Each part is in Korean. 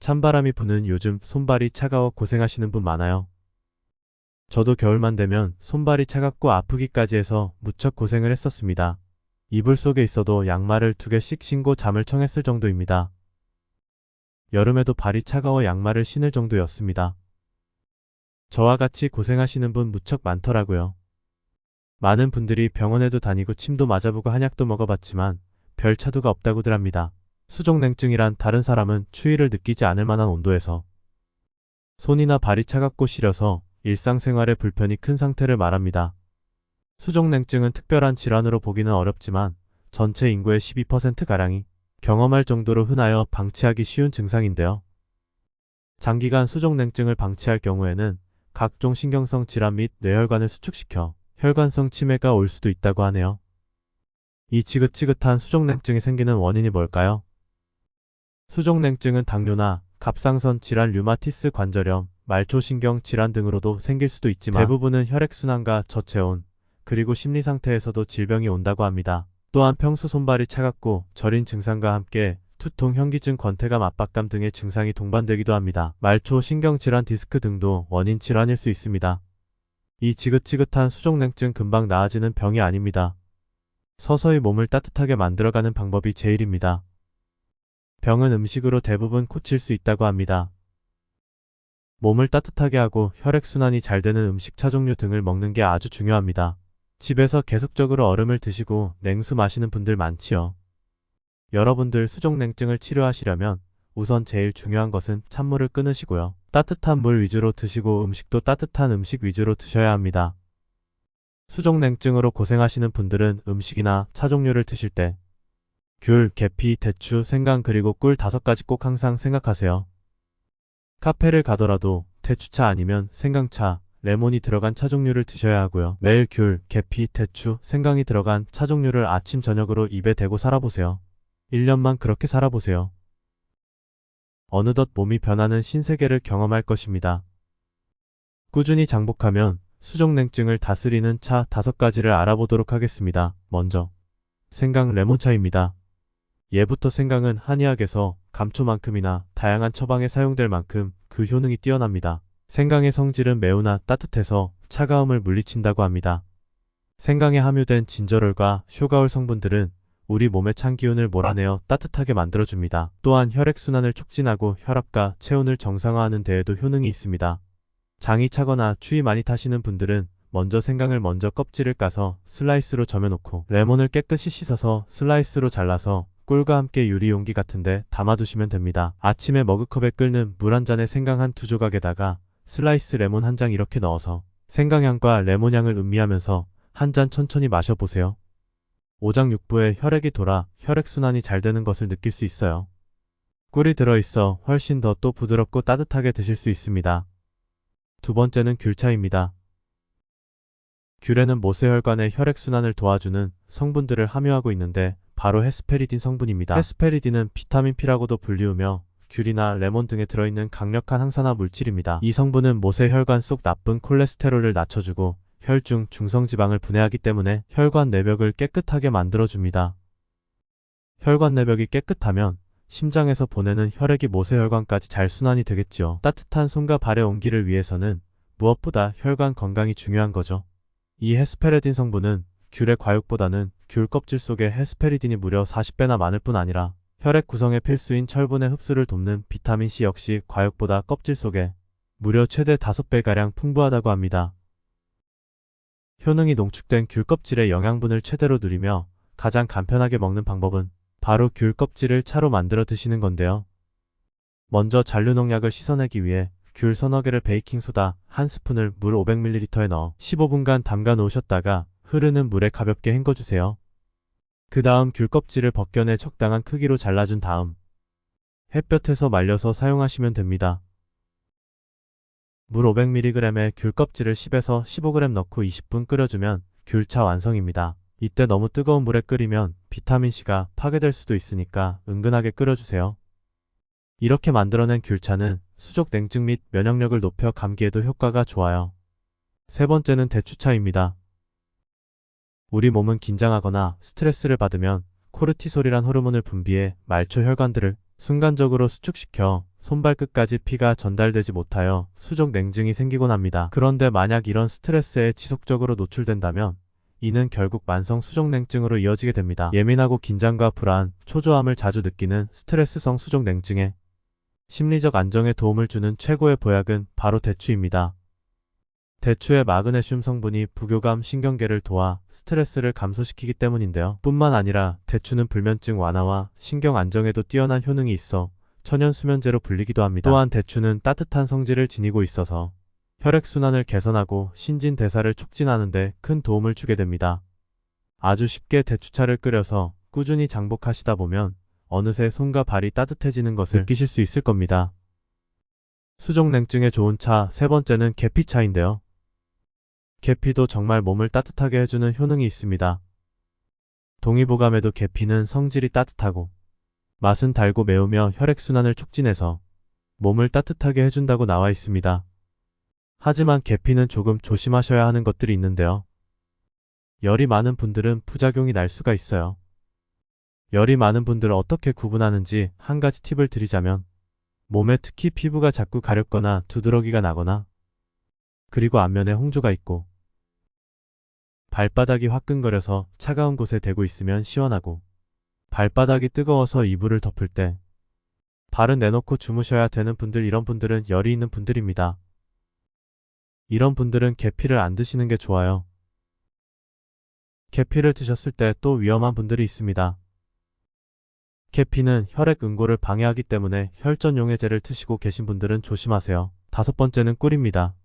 찬바람이 부는 요즘 손발이 차가워 고생하시는 분 많아요. 저도 겨울만 되면 손발이 차갑고 아프기까지 해서 무척 고생을 했었습니다. 이불 속에 있어도 양말을 2개씩 신고 잠을 청했을 정도입니다. 여름에도 발이 차가워 양말을 신을 정도였습니다. 저와 같이 고생하시는 분 무척 많더라고요. 많은 분들이 병원에도 다니고 침도 맞아보고 한약도 먹어봤지만 별 차도가 없다고들 합니다. 수족냉증이란 다른 사람은 추위를 느끼지 않을 만한 온도에서 손이나 발이 차갑고 시려서 일상생활에 불편이 큰 상태를 말합니다. 수족냉증은 특별한 질환으로 보기는 어렵지만 전체 인구의 12%가량이 경험할 정도로 흔하여 방치하기 쉬운 증상인데요. 장기간 수족냉증을 방치할 경우에는 각종 신경성 질환 및 뇌혈관을 수축시켜 혈관성 치매가 올 수도 있다고 하네요. 이 지긋지긋한 수족냉증이 생기는 원인이 뭘까요? 수족냉증은 당뇨나 갑상선 질환, 류마티스 관절염, 말초신경 질환 등으로도 생길 수도 있지만 대부분은 혈액순환과 저체온, 그리고 심리 상태에서도 질병이 온다고 합니다. 또한 평소 손발이 차갑고 저린 증상과 함께 두통, 현기증, 권태감, 압박감 등의 증상이 동반되기도 합니다. 말초, 신경질환, 디스크 등도 원인 질환일 수 있습니다. 이 지긋지긋한 수족냉증 금방 나아지는 병이 아닙니다. 서서히 몸을 따뜻하게 만들어가는 방법이 제일입니다. 병은 음식으로 대부분 고칠 수 있다고 합니다. 몸을 따뜻하게 하고 혈액순환이 잘 되는 음식, 차 종류 등을 먹는 게 아주 중요합니다. 집에서 계속적으로 얼음을 드시고 냉수 마시는 분들 많지요. 여러분들 수족냉증을 치료하시려면 우선 제일 중요한 것은 찬물을 끊으시고요. 따뜻한 물 위주로 드시고 음식도 따뜻한 음식 위주로 드셔야 합니다. 수족냉증으로 고생하시는 분들은 음식이나 차 종류를 드실 때 귤, 계피, 대추, 생강 그리고 꿀 5가지 꼭 항상 생각하세요. 카페를 가더라도 대추차 아니면 생강차, 레몬이 들어간 차 종류를 드셔야 하고요. 매일 귤, 계피, 대추, 생강이 들어간 차 종류를 아침 저녁으로 입에 대고 살아보세요. 1년만 그렇게 살아보세요. 어느덧 몸이 변하는 신세계를 경험할 것입니다. 꾸준히 장복하면 수족냉증을 다스리는 차 5가지를 알아보도록 하겠습니다. 먼저 생강 레몬차입니다. 예부터 생강은 한의학에서 감초만큼이나 다양한 처방에 사용될 만큼 그 효능이 뛰어납니다. 생강의 성질은 매우나 따뜻해서 차가움을 물리친다고 합니다. 생강에 함유된 진저롤과 쇼가올 성분들은 우리 몸의 찬 기운을 몰아내어 따뜻하게 만들어줍니다. 또한 혈액순환을 촉진하고 혈압과 체온을 정상화하는 데에도 효능이 있습니다. 장이 차거나 추위 많이 타시는 분들은 먼저 생강을 껍질을 까서 슬라이스로 저며놓고 레몬을 깨끗이 씻어서 슬라이스로 잘라서 꿀과 함께 유리용기 같은데 담아두시면 됩니다. 아침에 머그컵에 끓는 물 한 잔에 생강 한 2조각에다가 슬라이스 레몬 한 장 이렇게 넣어서 생강향과 레몬향을 음미하면서 한 잔 천천히 마셔보세요. 오장육부에 혈액이 돌아 혈액순환이 잘 되는 것을 느낄 수 있어요. 꿀이 들어있어 훨씬 더 또 부드럽고 따뜻하게 드실 수 있습니다. 두 번째는 귤차입니다. 귤에는 모세혈관의 혈액순환을 도와주는 성분들을 함유하고 있는데 바로 헤스페리딘 성분입니다. 헤스페리딘은 비타민 P라고도 불리우며 귤이나 레몬 등에 들어있는 강력한 항산화 물질입니다. 이 성분은 모세혈관 속 나쁜 콜레스테롤을 낮춰주고 혈중, 중성지방을 분해하기 때문에 혈관 내벽을 깨끗하게 만들어줍니다. 혈관 내벽이 깨끗하면 심장에서 보내는 혈액이 모세혈관까지 잘 순환이 되겠지요. 따뜻한 손과 발의 온기를 위해서는 무엇보다 혈관 건강이 중요한 거죠. 이 헤스페리딘 성분은 귤의 과육보다는 귤 껍질 속에 헤스페리딘이 무려 40배나 많을 뿐 아니라 혈액 구성에 필수인 철분의 흡수를 돕는 비타민C 역시 과육보다 껍질 속에 무려 최대 5배가량 풍부하다고 합니다. 효능이 농축된 귤 껍질의 영양분을 최대로 누리며 가장 간편하게 먹는 방법은 바로 귤 껍질을 차로 만들어 드시는 건데요. 먼저 잔류농약을 씻어내기 위해 귤 서너 개를 베이킹소다 1스푼을 물 500ml에 넣어 15분간 담가 놓으셨다가 흐르는 물에 가볍게 헹궈주세요. 그 다음 귤 껍질을 벗겨내 적당한 크기로 잘라준 다음 햇볕에서 말려서 사용하시면 됩니다. 물 500mg에 귤 껍질을 10에서 15g 넣고 20분 끓여주면 귤차 완성입니다. 이때 너무 뜨거운 물에 끓이면 비타민C가 파괴될 수도 있으니까 은근하게 끓여주세요. 이렇게 만들어낸 귤차는 수족냉증 및 면역력을 높여 감기에도 효과가 좋아요. 세 번째는 대추차입니다. 우리 몸은 긴장하거나 스트레스를 받으면 코르티솔이란 호르몬을 분비해 말초 혈관들을 순간적으로 수축시켜 손발 끝까지 피가 전달되지 못하여 수족 냉증이 생기곤 합니다. 그런데 만약 이런 스트레스에 지속적으로 노출된다면 이는 결국 만성 수족냉증으로 이어지게 됩니다. 예민하고 긴장과 불안, 초조함을 자주 느끼는 스트레스성 수족냉증에 심리적 안정에 도움을 주는 최고의 보약은 바로 대추입니다. 대추의 마그네슘 성분이 부교감 신경계를 도와 스트레스를 감소시키기 때문인데요. 뿐만 아니라 대추는 불면증 완화와 신경 안정에도 뛰어난 효능이 있어 천연 수면제로 불리기도 합니다. 또한 대추는 따뜻한 성질을 지니고 있어서 혈액순환을 개선하고 신진대사를 촉진하는 데 큰 도움을 주게 됩니다. 아주 쉽게 대추차를 끓여서 꾸준히 장복하시다 보면 어느새 손과 발이 따뜻해지는 것을 느끼실 수 있을 겁니다. 수족냉증에 좋은 차 세 번째는 계피차인데요. 계피도 정말 몸을 따뜻하게 해주는 효능이 있습니다. 동의보감에도 계피는 성질이 따뜻하고 맛은 달고 매우며 혈액순환을 촉진해서 몸을 따뜻하게 해준다고 나와 있습니다. 하지만 계피는 조금 조심하셔야 하는 것들이 있는데요. 열이 많은 분들은 부작용이 날 수가 있어요. 열이 많은 분들을 어떻게 구분하는지 한 가지 팁을 드리자면 몸에 특히 피부가 자꾸 가렵거나 두드러기가 나거나 그리고 안면에 홍조가 있고 발바닥이 화끈거려서 차가운 곳에 대고 있으면 시원하고 발바닥이 뜨거워서 이불을 덮을 때 발은 내놓고 주무셔야 되는 분들 이런 분들은 열이 있는 분들입니다. 이런 분들은 계피를 안 드시는 게 좋아요. 계피를 드셨을 때 또 위험한 분들이 있습니다. 계피는 혈액 응고를 방해하기 때문에 혈전용해제를 드시고 계신 분들은 조심하세요. 다섯 번째는 꿀입니다.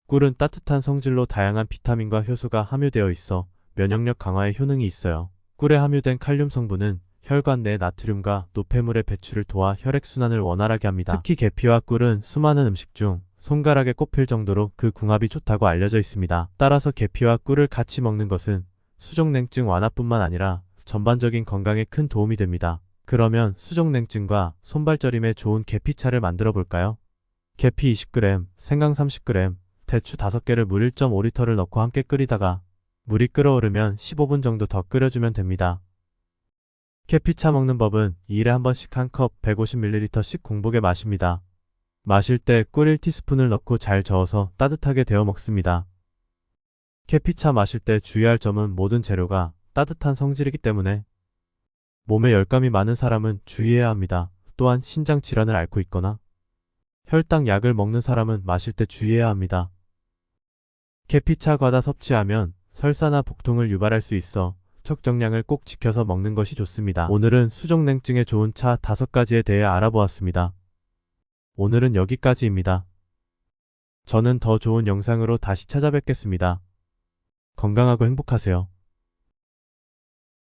꿀은 따뜻한 성질로 다양한 비타민과 효소가 함유되어 있어 면역력 강화에 효능이 있어요. 꿀에 함유된 칼륨 성분은 혈관 내 나트륨과 노폐물의 배출을 도와 혈액순환을 원활하게 합니다. 특히 계피와 꿀은 수많은 음식 중 손가락에 꼽힐 정도로 그 궁합이 좋다고 알려져 있습니다. 따라서 계피와 꿀을 같이 먹는 것은 수족냉증 완화뿐만 아니라 전반적인 건강에 큰 도움이 됩니다. 그러면 수족냉증과 손발저림에 좋은 계피차를 만들어 볼까요? 계피 20g, 생강 30g, 대추 5개를 물 1.5리터를 넣고 함께 끓이다가 물이 끓어오르면 15분 정도 더 끓여주면 됩니다. 계피차 먹는 법은 2일에 한 번씩 한 컵 150ml씩 공복에 마십니다. 마실 때 꿀 1티스푼을 넣고 잘 저어서 따뜻하게 데워 먹습니다. 계피차 마실 때 주의할 점은 모든 재료가 따뜻한 성질이기 때문에 몸에 열감이 많은 사람은 주의해야 합니다. 또한 신장 질환을 앓고 있거나 혈당 약을 먹는 사람은 마실 때 주의해야 합니다. 계피차 과다 섭취하면 설사나 복통을 유발할 수 있어 적정량을 꼭 지켜서 먹는 것이 좋습니다. 오늘은 수족냉증에 좋은 차 5가지에 대해 알아보았습니다. 오늘은 여기까지입니다. 저는 더 좋은 영상으로 다시 찾아뵙겠습니다. 건강하고 행복하세요.